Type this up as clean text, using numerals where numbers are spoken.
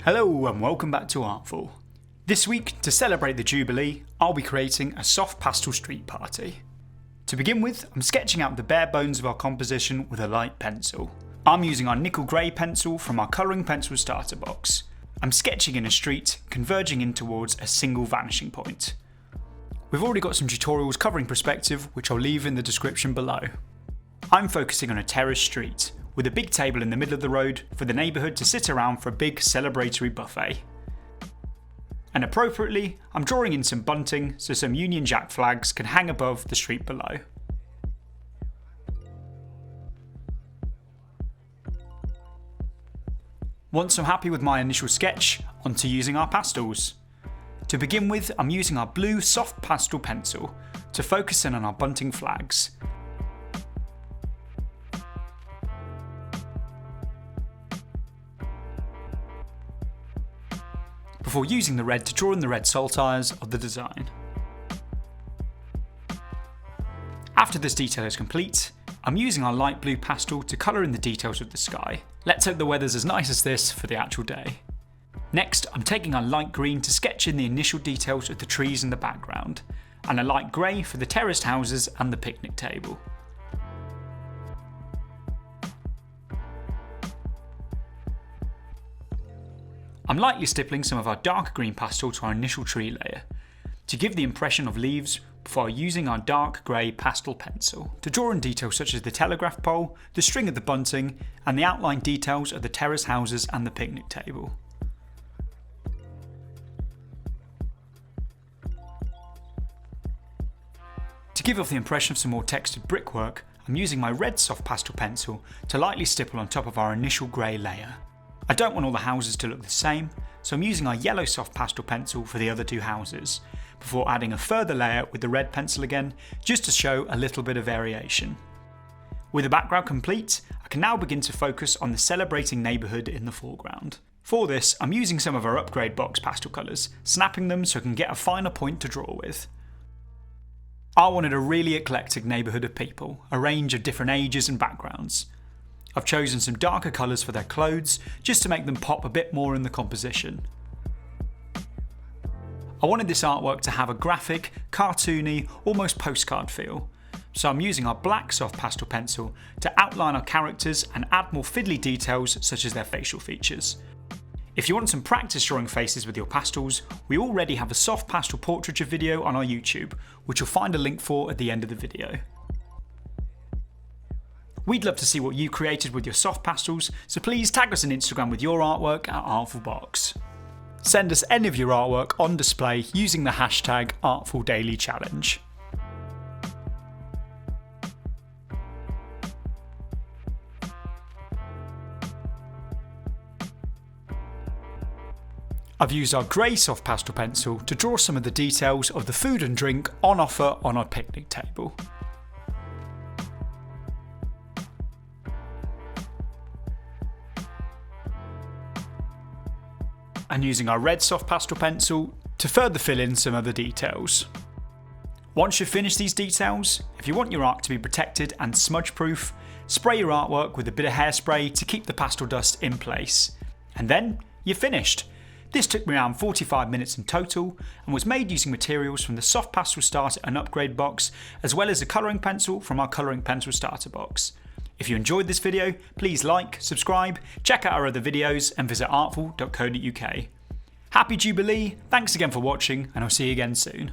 Hello and welcome back to Artful. This week, to celebrate the Jubilee, I'll be creating a soft pastel street party. To begin with, I'm sketching out the bare bones of our composition with a light pencil. I'm using our nickel grey pencil from our colouring pencil starter box. I'm sketching in a street, converging in towards a single vanishing point. We've already got some tutorials covering perspective, which I'll leave in the description below. I'm focusing on a terrace street, with a big table in the middle of the road for the neighbourhood to sit around for a big celebratory buffet. And appropriately, I'm drawing in some bunting so some Union Jack flags can hang above the street below. Once I'm happy with my initial sketch, onto using our pastels. To begin with, I'm using our blue soft pastel pencil to focus in on our bunting flags. Before using the red to draw in the red saltires of the design. After this detail is complete, I'm using our light blue pastel to colour in the details of the sky. Let's hope the weather's as nice as this for the actual day. Next, I'm taking our light green to sketch in the initial details of the trees in the background, and a light grey for the terraced houses and the picnic table. I'm lightly stippling some of our dark green pastel to our initial tree layer, to give the impression of leaves before using our dark grey pastel pencil to draw in details such as the telegraph pole, the string of the bunting, and the outline details of the terrace houses and the picnic table. To give off the impression of some more textured brickwork, I'm using my red soft pastel pencil to lightly stipple on top of our initial grey layer. I don't want all the houses to look the same, so I'm using our yellow soft pastel pencil for the other two houses, before adding a further layer with the red pencil again, just to show a little bit of variation. With the background complete, I can now begin to focus on the celebrating neighbourhood in the foreground. For this, I'm using some of our upgrade box pastel colours, snapping them so I can get a finer point to draw with. I wanted a really eclectic neighbourhood of people, a range of different ages and backgrounds. I've chosen some darker colours for their clothes, just to make them pop a bit more in the composition. I wanted this artwork to have a graphic, cartoony, almost postcard feel, so I'm using our black soft pastel pencil to outline our characters and add more fiddly details such as their facial features. If you want some practice drawing faces with your pastels, we already have a soft pastel portraiture video on our YouTube, which you'll find a link for at the end of the video. We'd love to see what you created with your soft pastels, so please tag us on Instagram with your artwork at Artful Box. Send us any of your artwork on display using the hashtag ArtfulDailyChallenge. I've used our grey soft pastel pencil to draw some of the details of the food and drink on offer on our picnic table. And using our red soft pastel pencil to further fill in some other details. Once you've finished these details, if you want your art to be protected and smudge proof, spray your artwork with a bit of hairspray to keep the pastel dust in place. And then you're finished. This took me around 45 minutes in total and was made using materials from the soft pastel starter and upgrade box, as well as a colouring pencil from our colouring pencil starter box. If you enjoyed this video, please like, subscribe, check out our other videos and visit artful.co.uk. Happy Jubilee, thanks again for watching, and I'll see you again soon.